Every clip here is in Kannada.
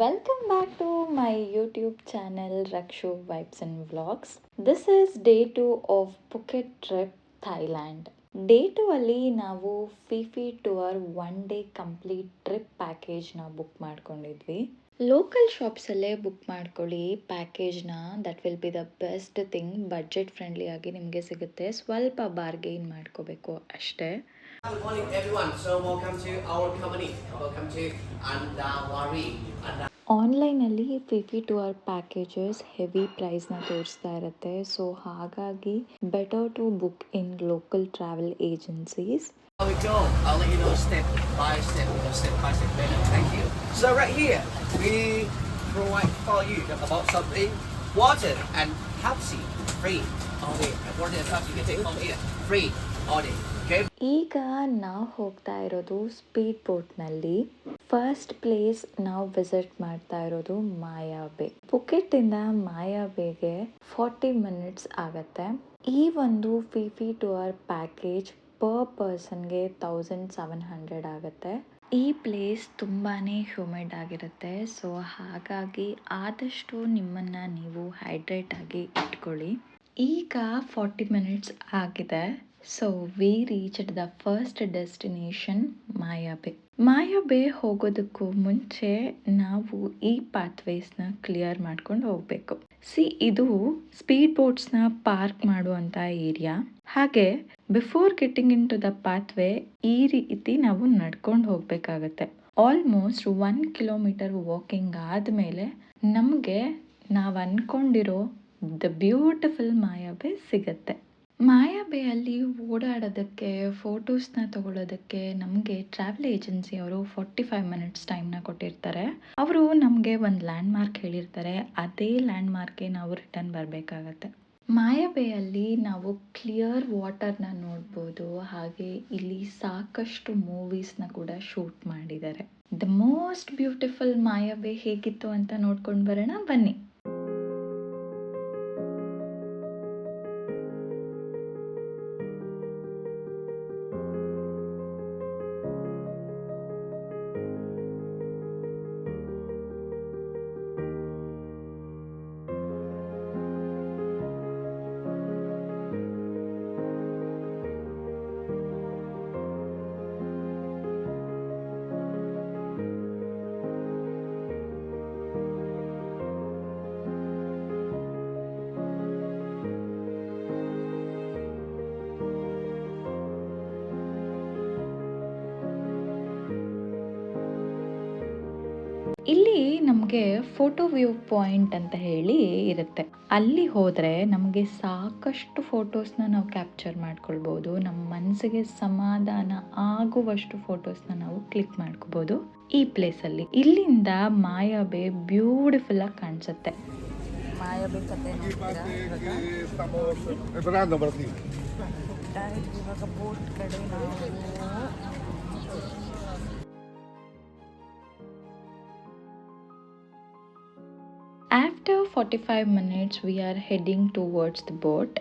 Welcome back to my YouTube channel Rakshu Vibes and Vlogs. This is day 2 of Phuket trip, Thailand. Day 2 ಅಲ್ಲಿ ನಾವು Phi Phi tour 1 day complete trip ಪ್ಯಾಕೇಜ್ನ ಬುಕ್ ಮಾಡ್ಕೊಂಡಿದ್ವಿ. ಲೋಕಲ್ ಶಾಪ್ಸಲ್ಲೇ ಬುಕ್ ಮಾಡ್ಕೊಳ್ಳಿ ಪ್ಯಾಕೇಜ್ನ. That will be the best thing. Budget friendly ಆಗಿ ನಿಮಗೆ ಸಿಗುತ್ತೆ. ಸ್ವಲ್ಪ ಬಾರ್ಗೇನ್ ಮಾಡ್ಕೋಬೇಕು ಅಷ್ಟೇ. Good morning everyone. So welcome to our company. Welcome to Andawari. ಆನ್ಲೈನಲ್ಲಿ ಫಿಫಿ ಟೂರ್ ಪ್ಯಾಕೇಜಸ್ ಹೆವಿ ಪ್ರೈಸ್ನ ತೋರಿಸ್ತಾ ಇರುತ್ತೆ. ಸೊ ಹಾಗಾಗಿ better to book in local travel agencies. Here we go. I'll let you know step by step better. Thank you. So right here, we provide for you about something. Water and Pepsi free all day. Water and Pepsi you can take home here free all day. Okay? ಈಗ ನಾವು ಹೋಗ್ತಾ ಇರೋದು ಸ್ಪೀಡ್ ಬೋಟ್ನಲ್ಲಿ. ಫಸ್ಟ್ ಪ್ಲೇಸ್ ನಾವು ವಿಸಿಟ್ ಮಾಡ್ತಾ ಇರೋದು ಮಾಯಾಬೇ. ಪುಕೆಟಿಂದ ಮಾಯಾಬೇಗೆ 40 ಮಿನಿಟ್ಸ್ ಆಗತ್ತೆ. ಈ ಒಂದು ಫಿಫಿ ಟೂರ್ ಪ್ಯಾಕೇಜ್ ಪರ್ ಪರ್ಸನ್ಗೆ 1700 ಆಗುತ್ತೆ. ಈ ಪ್ಲೇಸ್ ತುಂಬಾನೇ ಹ್ಯೂಮಿಡ್ ಆಗಿರುತ್ತೆ. ಸೊ ಹಾಗಾಗಿ ಆದಷ್ಟು ನಿಮ್ಮನ್ನ ನೀವು ಹೈಡ್ರೇಟ್ ಆಗಿ ಇಟ್ಕೊಳ್ಳಿ. ಈಗ 40 ಮಿನಿಟ್ಸ್ ಆಗಿದೆ. So we reached the first destination Maya Bay. Maya Bay ಹೋಗೋದಕ್ಕೂ ಮುಂಚೆ ನಾವು ಈ ಪಾತ್ವೇಸ್ನ ಕ್ಲಿಯರ್ ಮಾಡ್ಕೊಂಡು ಹೋಗಬೇಕು. ಇದು ಸ್ಪೀಡ್ ಬೋಟ್ಸ್ನ ಪಾರ್ಕ್ ಮಾಡುವಂಥ ಏರಿಯಾ. ಹಾಗೆ before getting into the pathway ಈ ರೀತಿ ನಾವು ನಡ್ಕೊಂಡು ಹೋಗ್ಬೇಕಾಗತ್ತೆ. ಆಲ್ಮೋಸ್ಟ್ 1 ಕಿಲೋಮೀಟರ್ ವಾಕಿಂಗ್ ಆದಮೇಲೆ ನಮಗೆ ನಾವು ಅನ್ಕೊಂಡಿರೋ ದ ಬ್ಯೂಟಿಫುಲ್ ಮಾಯಾಬೇ ಸಿಗತ್ತೆ. ಮಾಯಾಬೇಯಲ್ಲಿ ಓಡಾಡೋದಕ್ಕೆ, ಫೋಟೋಸ್ನ ತಗೊಳ್ಳೋದಕ್ಕೆ ನಮಗೆ ಟ್ರಾವೆಲ್ ಏಜೆನ್ಸಿ ಅವರು 45 ಮಿನಿಟ್ಸ್ ಟೈಮ್ನ ಕೊಟ್ಟಿರ್ತಾರೆ. ಅವರು ನಮಗೆ ಒಂದು ಲ್ಯಾಂಡ್ ಮಾರ್ಕ್ ಹೇಳಿರ್ತಾರೆ. ಅದೇ ಲ್ಯಾಂಡ್ ಮಾರ್ಕ್ಗೆ ನಾವು ರಿಟರ್ನ್ ಬರಬೇಕಾಗತ್ತೆ. ಮಾಯಾಬೇಯಲ್ಲಿ ನಾವು ಕ್ಲಿಯರ್ ವಾಟರ್ನ ನೋಡ್ಬೋದು. ಹಾಗೆ ಇಲ್ಲಿ ಸಾಕಷ್ಟು ಮೂವೀಸ್ನ ಕೂಡ ಶೂಟ್ ಮಾಡಿದ್ದಾರೆ. ದ ಮೋಸ್ಟ್ ಬ್ಯೂಟಿಫುಲ್ ಮಾಯಾಬೇ ಹೇಗಿತ್ತು ಅಂತ ನೋಡ್ಕೊಂಡು ಬರೋಣ ಬನ್ನಿ. ಇಲ್ಲಿ ನಮಗೆ ಫೋಟೋ ವ್ಯೂ ಪಾಯಿಂಟ್ ಅಂತ ಹೇಳಿ ಇರುತ್ತೆ. ಅಲ್ಲಿ ಹೋದರೆ ನಮಗೆ ಸಾಕಷ್ಟು ಫೋಟೋಸ್ನ ನಾವು ಕ್ಯಾಪ್ಚರ್ ಮಾಡ್ಕೊಳ್ಬೋದು. ನಮ್ಮ ಮನಸ್ಸಿಗೆ ಸಮಾಧಾನ ಆಗುವಷ್ಟು ಫೋಟೋಸ್ನ ನಾವು ಕ್ಲಿಕ್ ಮಾಡ್ಕೋಬೋದು ಈ ಪ್ಲೇಸಲ್ಲಿ. ಇಲ್ಲಿಂದ ಮಾಯಾಬೇ ಬ್ಯೂಟಿಫುಲ್ ಆಗಿ ಕಾಣಿಸುತ್ತೆ. ಮಾಯಾಬೇ ಕತೆ ಇವಾಗ ಬೋಟ್ ಕಡೆ ನಾವು After 45 minutes we are heading towards the boat.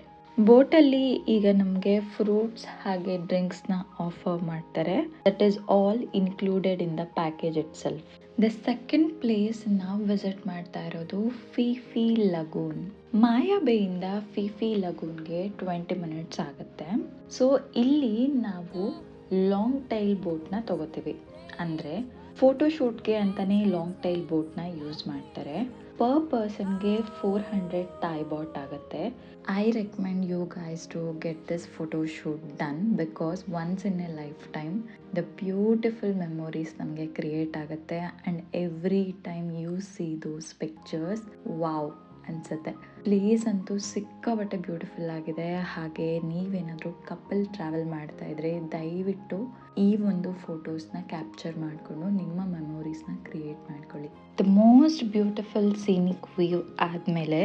ಬೋಟಲ್ಲಿ ಈಗ ನಮಗೆ ಫ್ರೂಟ್ಸ್ ಹಾಗೆ ಡ್ರಿಂಕ್ಸ್ನ ಆಫರ್ ಮಾಡ್ತಾರೆ. That is all included in the package itself. The second place ನಾವು ವಿಸಿಟ್ ಮಾಡ್ತಾ ಇರೋದು ಫಿಫಿ ಲಗೂನ್. ಮಾಯಾಬೇಯಿಂದ ಫಿಫಿ ಲಗೂನ್ಗೆ 20 ಮಿನಿಟ್ಸ್ ಆಗುತ್ತೆ. ಸೊ ಇಲ್ಲಿ ನಾವು ಲಾಂಗ್ ಟೈಲ್ ಬೋಟ್ನ ತಗೋತೀವಿ. ಅಂದರೆ ಫೋಟೋಶೂಟ್ಗೆ ಅಂತಾನೆ ಲಾಂಗ್ ಟೈಲ್ ಬೋಟ್ನ ಯೂಸ್ ಮಾಡ್ತಾರೆ. ಪರ್ ಪರ್ಸನ್ಗೆ 400 ಥಾಯ್ ಬಾಟ್ ಆಗುತ್ತೆ. I recommend you guys to get this photo shoot done because once in a lifetime the beautiful memories ನಮಗೆ ಕ್ರಿಯೇಟ್ ಆಗುತ್ತೆ and every time U C those pictures wow ಅನಿಸುತ್ತೆ. ಪ್ಲೇಸ್ ಅಂತೂ ಸಿಕ್ಕಾಬಟ್ಟೆ ಬ್ಯೂಟಿಫುಲ್ ಆಗಿದೆ. ಹಾಗೆ ನೀವೇನಾದರೂ ಕಪಲ್ ಟ್ರಾವೆಲ್ ಮಾಡ್ತಾ ಇದ್ರೆ ದಯವಿಟ್ಟು ಈ ಒಂದು ಫೋಟೋಸ್ನ ಕ್ಯಾಪ್ಚರ್ ಮಾಡಿಕೊಂಡು ನಿಮ್ಮ ಮೆಮೊರೀಸ್ನ ಕ್ರಿಯೇಟ್ ಮಾಡ್ಕೊಳ್ಳಿ. The most beautiful scenic view ಆದಮೇಲೆ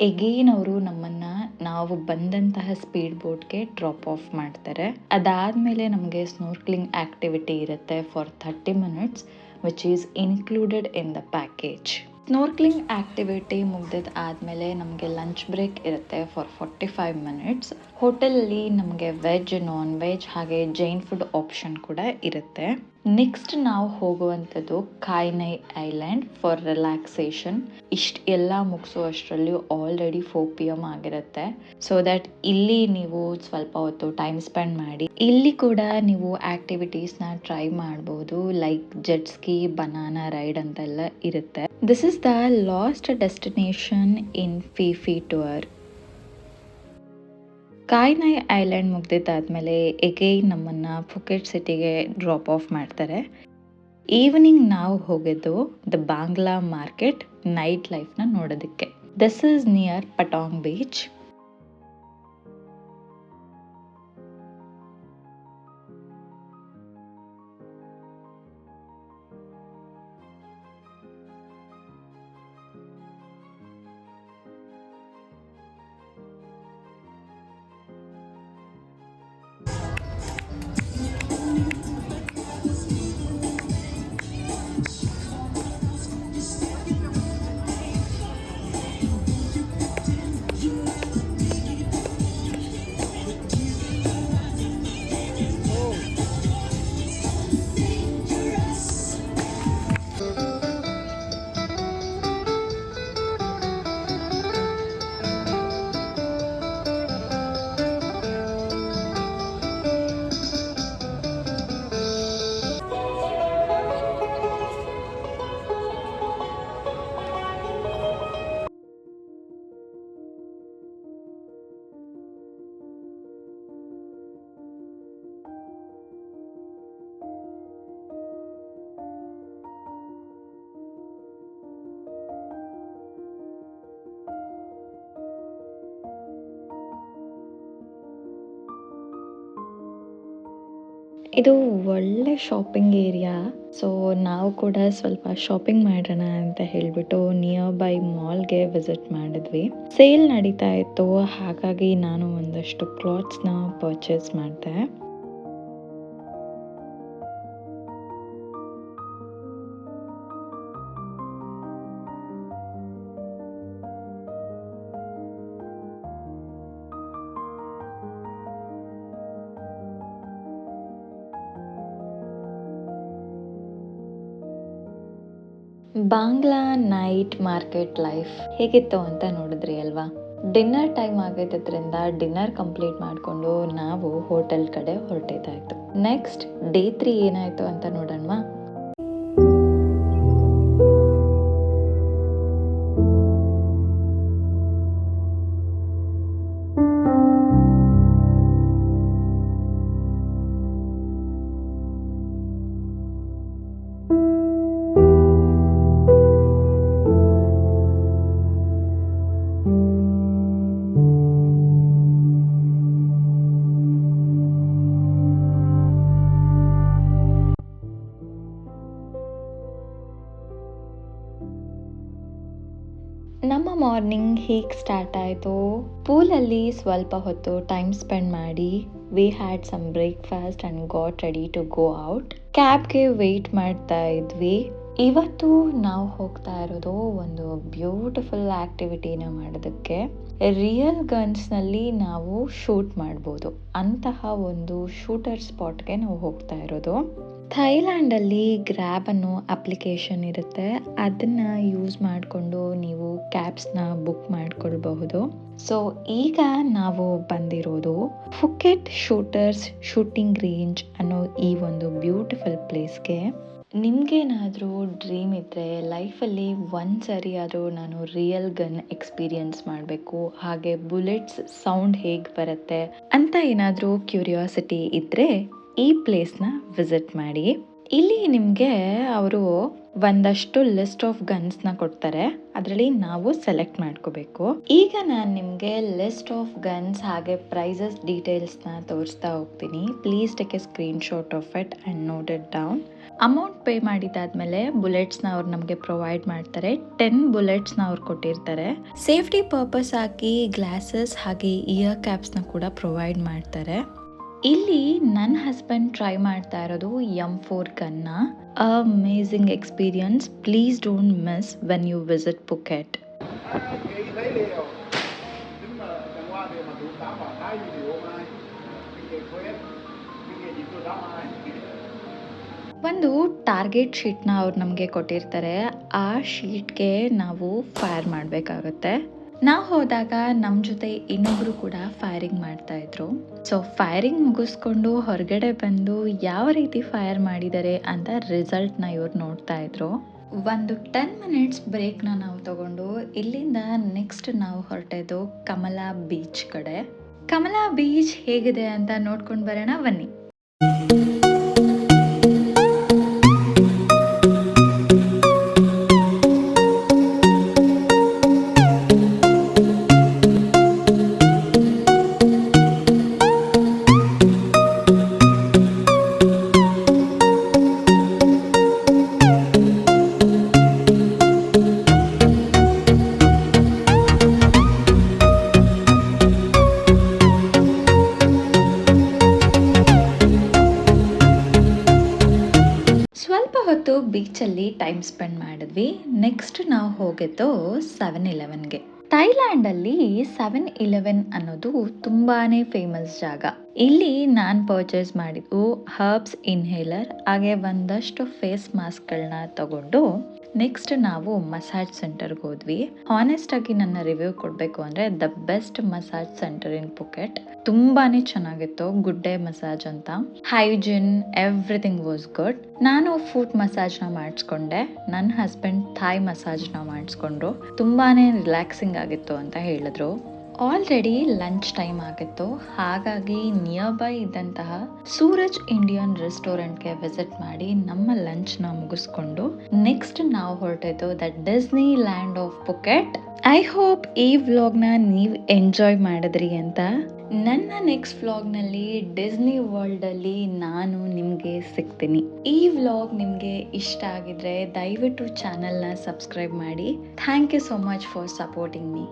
ಎಗೇನ್ ಅವರು ನಮ್ಮನ್ನು ನಾವು ಬಂದಂತಹ ಸ್ಪೀಡ್ ಬೋಟ್ಗೆ ಡ್ರಾಪ್ ಆಫ್ ಮಾಡ್ತಾರೆ. ಅದಾದಮೇಲೆ ನಮಗೆ ಸ್ನೋರ್ಕ್ಲಿಂಗ್ ಆ್ಯಕ್ಟಿವಿಟಿ ಇರುತ್ತೆ for 30 minutes which is included in the package. Snorkelling activity ಮುಗ್ದಿದ್ದು ಆದಮೇಲೆ ನಮಗೆ ಲಂಚ್ ಬ್ರೇಕ್ ಇರುತ್ತೆ ಫಾರ್ 45 minutes. ಹೋಟೆಲಲ್ಲಿ ನಮಗೆ ವೆಜ್, ನಾನ್ ವೆಜ್ ಹಾಗೆ ಜೈನ್ ಫುಡ್ ಆಪ್ಷನ್ ಕೂಡ ಇರುತ್ತೆ. ನೆಕ್ಸ್ಟ್ ನಾವು ಹೋಗುವಂಥದ್ದು ಕಾಯ್ ನೈ ಐಲ್ಯಾಂಡ್ ಫಾರ್ ರಿಲ್ಯಾಕ್ಸೇಷನ್. ಇಷ್ಟು ಎಲ್ಲ ಮುಗಿಸೋ ಅಷ್ಟರಲ್ಲಿ ಆಲ್ರೆಡಿ 4 PM ಆಗಿರುತ್ತೆ. ಸೊ ದ್ಯಾಟ್ ಇಲ್ಲಿ ನೀವು ಸ್ವಲ್ಪ ಹೊತ್ತು ಟೈಮ್ ಸ್ಪೆಂಡ್ ಮಾಡಿ ಇಲ್ಲಿ ಕೂಡ ನೀವು ಆ್ಯಕ್ಟಿವಿಟೀಸ್ನ ಟ್ರೈ ಮಾಡ್ಬೋದು. Like jet ski, banana ride ಅಂತೆಲ್ಲ ಇರುತ್ತೆ. This is the last destination in Phi Phi tour. Khai Nai island ಮುಗ್ದಿದ್ದಾದಮೇಲೆ again ನಮ್ಮನ್ನು ಫುಕೆಟ್ ಸಿಟಿಗೆ ಡ್ರಾಪ್ ಆಫ್ ಮಾಡ್ತಾರೆ. ಈವ್ನಿಂಗ್ ನಾವು ಹೋಗಿದ್ದು ದ ಬಾಂಗ್ಲಾ ಮಾರ್ಕೆಟ್ ನೈಟ್ ಲೈಫ್ನ ನೋಡೋದಕ್ಕೆ. This is near Patong beach. ಇದು ಒಳ್ಳೆ ಶಾಪಿಂಗ್ ಏರಿಯಾ. ಸೊ ನಾವು ಕೂಡ ಸ್ವಲ್ಪ ಶಾಪಿಂಗ್ ಮಾಡೋಣ ಅಂತ ಹೇಳಿಬಿಟ್ಟು ನಿಯರ್ ಬೈ ಮಾಲ್ಗೆ ವಿಸಿಟ್ ಮಾಡಿದ್ವಿ. ಸೇಲ್ ನಡೀತಾ ಇತ್ತು, ಹಾಗಾಗಿ ನಾನು ಒಂದಷ್ಟು ಕ್ಲಾತ್ಸ್ನ ಪರ್ಚೇಸ್ ಮಾಡಿದೆ. ಬಾಂಗ್ಲಾ ನೈಟ್ ಮಾರ್ಕೆಟ್ ಲೈಫ್ ಹೇಗಿತ್ತು ಅಂತ ನೋಡಿದ್ರಿ ಅಲ್ವಾ. ಡಿನ್ನರ್ ಟೈಮ್ ಆಗಿದ್ದರಿಂದ ಡಿನ್ನರ್ ಕಂಪ್ಲೀಟ್ ಮಾಡಿಕೊಂಡು ನಾವು ಹೋಟೆಲ್ ಕಡೆ ಹೊರಟಿದ್ದಾಯ್ತು. ನೆಕ್ಸ್ಟ್ ಡೇ 3 ಏನಾಯ್ತು ಅಂತ ನೋಡೋಣವಾ. ನಮ್ಮ ಮಾರ್ನಿಂಗ್ ಹೀಗೆ ಸ್ಟಾರ್ಟ್ ಆಯಿತು. ಪೂಲಲ್ಲಿ ಸ್ವಲ್ಪ ಹೊತ್ತು ಟೈಮ್ ಸ್ಪೆಂಡ್ ಮಾಡಿ we had some breakfast and got ready to go out. ಕ್ಯಾಬ್ಗೆ ವೆಯ್ಟ್ ಮಾಡ್ತಾ ಇದ್ವಿ. ಇವತ್ತು ನಾವು ಹೋಗ್ತಾ ಇರೋದು ಒಂದು ಬ್ಯೂಟಿಫುಲ್ ಆ್ಯಕ್ಟಿವಿಟಿನ ಮಾಡೋದಕ್ಕೆ. ರಿಯಲ್ ಗನ್ಸ್ನಲ್ಲಿ ನಾವು ಶೂಟ್ ಮಾಡ್ಬೋದು ಅಂತಹ ಒಂದು ಶೂಟರ್ ಸ್ಪಾಟ್ಗೆ ನಾವು ಹೋಗ್ತಾ ಇರೋದು. ಥೈಲ್ಯಾಂಡಲ್ಲಿ ಗ್ರ್ಯಾಬ್ ಅನ್ನೋ ಅಪ್ಲಿಕೇಶನ್ ಇರುತ್ತೆ, ಅದನ್ನು ಯೂಸ್ ಮಾಡಿಕೊಂಡು ನೀವು ಕ್ಯಾಬ್ಸ್ನ ಬುಕ್ ಮಾಡ್ಕೊಳ್ಬಹುದು. ಸೊ ಈಗ ನಾವು ಬಂದಿರೋದು ಫುಕೆಟ್ ಶೂಟರ್ಸ್ ಶೂಟಿಂಗ್ ರೇಂಜ್ ಅನ್ನೋ ಈ ಒಂದು ಬ್ಯೂಟಿಫುಲ್ ಪ್ಲೇಸ್ಗೆ. ನಿಮಗೇನಾದರೂ ಡ್ರೀಮ್ ಇದ್ದರೆ ಲೈಫಲ್ಲಿ ಒಂದು ಸರಿ ಆದರೂ ನಾನು ರಿಯಲ್ ಗನ್ ಎಕ್ಸ್ಪೀರಿಯನ್ಸ್ ಮಾಡಬೇಕು, ಹಾಗೆ ಬುಲೆಟ್ಸ್ ಸೌಂಡ್ ಹೇಗೆ ಬರುತ್ತೆ ಅಂತ ಏನಾದರೂ ಕ್ಯೂರಿಯಾಸಿಟಿ ಇದ್ದರೆ ಈ ಪ್ಲೇಸ್ನ ವಿಸಿಟ್ ಮಾಡಿ. ಇಲ್ಲಿ ನಿಮಗೆ ಅವರು ಒಂದಷ್ಟು ಲಿಸ್ಟ್ ಆಫ್ ಗನ್ಸ್ನ ಕೊಡ್ತಾರೆ, ಅದರಲ್ಲಿ ನಾವು ಸೆಲೆಕ್ಟ್ ಮಾಡ್ಕೋಬೇಕು. ಈಗ ನಾನು ನಿಮಗೆ ಲಿಸ್ಟ್ ಆಫ್ ಗನ್ಸ್ ಹಾಗೆ ಪ್ರೈಸಸ್ ಡೀಟೇಲ್ಸ್ನ ತೋರಿಸ್ತಾ ಹೋಗ್ತೀನಿ. Please take a screenshot of it and note it down. Amount pay ಮಾಡಿದಾದ್ಮೇಲೆ ಬುಲೆಟ್ಸ್ನ ಅವ್ರು ನಮಗೆ ಪ್ರೊವೈಡ್ ಮಾಡ್ತಾರೆ. 10 ಬುಲೆಟ್ಸ್ನ ಅವ್ರು ಕೊಟ್ಟಿರ್ತಾರೆ. ಸೇಫ್ಟಿ ಪರ್ಪಸ್ ಆಗಿ ಗ್ಲಾಸಸ್ ಹಾಗೆ ಇಯರ್ ಕ್ಯಾಪ್ಸ್ನ ಕೂಡ ಪ್ರೊವೈಡ್ ಮಾಡ್ತಾರೆ. ಇಲ್ಲಿ ನನ್ನ ಹಸ್ಬೆಂಡ್ ಟ್ರೈ ಮಾಡ್ತಾ ಇರೋದು M4 ಗನ್ನ. Amazing experience. Please don't miss when you visit Phuket. ಒಂದು ಟಾರ್ಗೆಟ್ ಶೀಟ್ನ ಅವ್ರು ನಮಗೆ ಕೊಟ್ಟಿರ್ತಾರೆ. ಆ ಶೀಟ್ಗೆ ನಾವು ಫೈರ್ ಮಾಡಬೇಕಾಗುತ್ತೆ. ನಾವು ಹೋದಾಗ ನಮ್ಮ ಜೊತೆ ಇನ್ನೊಬ್ರು ಕೂಡ ಫೈರಿಂಗ್ ಮಾಡ್ತಾ ಇದ್ರು. ಸೊ ಫೈರಿಂಗ್ ಮುಗಿಸ್ಕೊಂಡು ಹೊರಗಡೆ ಬಂದು ಯಾವ ರೀತಿ ಫೈರ್ ಮಾಡಿದ್ದಾರೆ ಅಂತ ರಿಸಲ್ಟ್ನ ಇವ್ರು ನೋಡ್ತಾ ಇದ್ರು. ಒಂದು 10 ಮಿನಿಟ್ಸ್ ಬ್ರೇಕ್ನ ನಾವು ತಗೊಂಡು ಇಲ್ಲಿಂದ ನೆಕ್ಸ್ಟ್ ನಾವು ಹೊರಟಿದ್ದು ಕಮಲಾ ಬೀಚ್ ಕಡೆ. ಕಮಲಾ ಬೀಚ್ ಹೇಗಿದೆ ಅಂತ ನೋಡ್ಕೊಂಡು ಬರೋಣ ಬನ್ನಿ. ಸ್ವಲ್ಪ ಹೊತ್ತು ಬೀಚಲ್ಲಿ ಟೈಮ್ ಸ್ಪೆಂಡ್ ಮಾಡಿದ್ವಿ. ನೆಕ್ಸ್ಟ್ ನಾವು ಹೋಗಿದ್ದು 7-Elevenಗೆ. ಥೈಲ್ಯಾಂಡಲ್ಲಿ 7-Eleven ಅನ್ನೋದು ತುಂಬಾನೇ ಫೇಮಸ್ ಜಾಗ. ಇಲ್ಲಿ ನಾನು ಪರ್ಚೇಸ್ ಮಾಡಿದ್ದು ಹರ್ಬ್ಸ್ ಇನ್ಹೇಲರ್ ಹಾಗೆ ಒಂದಷ್ಟು ಫೇಸ್ ಮಾಸ್ಕ್ಗಳನ್ನ ತಗೊಂಡು ನೆಕ್ಸ್ಟ್ ನಾವು ಮಸಾಜ್ ಸೆಂಟರ್ಗೆ ಹೋದ್ವಿ. ಹಾನೆಸ್ಟ್ ಆಗಿ ನನ್ನ ರಿವ್ಯೂ ಕೊಡಬೇಕು ಅಂದರೆ the best massage centre in Phuket. ತುಂಬಾನೇ ಚೆನ್ನಾಗಿತ್ತು. ಗುಡ್ ಡೇ ಮಸಾಜ್ ಅಂತ. Hygiene everything was good. ನಾನು ಫುಟ್ ಮಸಾಜ್ನ ಮಾಡಿಸ್ಕೊಂಡೆ. ನನ್ನ ಹಸ್ಬೆಂಡ್ ಥಾಯ್ ಮಸಾಜ್ನ ಮಾಡಿಸ್ಕೊಂಡ್ರು. ತುಂಬಾನೇ ರಿಲ್ಯಾಕ್ಸಿಂಗ್ ಆಗಿತ್ತು ಅಂತ ಹೇಳಿದ್ರು. ಆಲ್ರೆಡಿ ಲಂಚ್ ಟೈಮ್ ಆಗಿತ್ತು, ಹಾಗಾಗಿ ನಿಯರ್ ಬೈ ಇದ್ದಂತಹ ಸೂರಜ್ ಇಂಡಿಯನ್ ರೆಸ್ಟೋರೆಂಟ್ಗೆ ವಿಸಿಟ್ ಮಾಡಿ ನಮ್ಮ ಲಂಚ್ನ ಮುಗಿಸ್ಕೊಂಡು ನೆಕ್ಸ್ಟ್ ನಾವು ಹೊರಟಿದ್ದು the Disneyland of Phuket. I hope ಈ ವ್ಲಾಗ್ನ ನೀವು ಎಂಜಾಯ್ ಮಾಡಿದ್ರಿ ಅಂತ. ನನ್ನ ನೆಕ್ಸ್ಟ್ ವ್ಲಾಗ್ನಲ್ಲಿ ಡಿಸ್ನಿ ವರ್ಲ್ಡಲ್ಲಿ ನಾನು ನಿಮಗೆ ಸಿಗ್ತೀನಿ. ಈ ವ್ಲಾಗ್ ನಿಮಗೆ ಇಷ್ಟ ಆಗಿದ್ರೆ ದಯವಿಟ್ಟು ಚಾನಲ್ನ ಸಬ್ಸ್ಕ್ರೈಬ್ ಮಾಡಿ. Thank you so much for supporting me.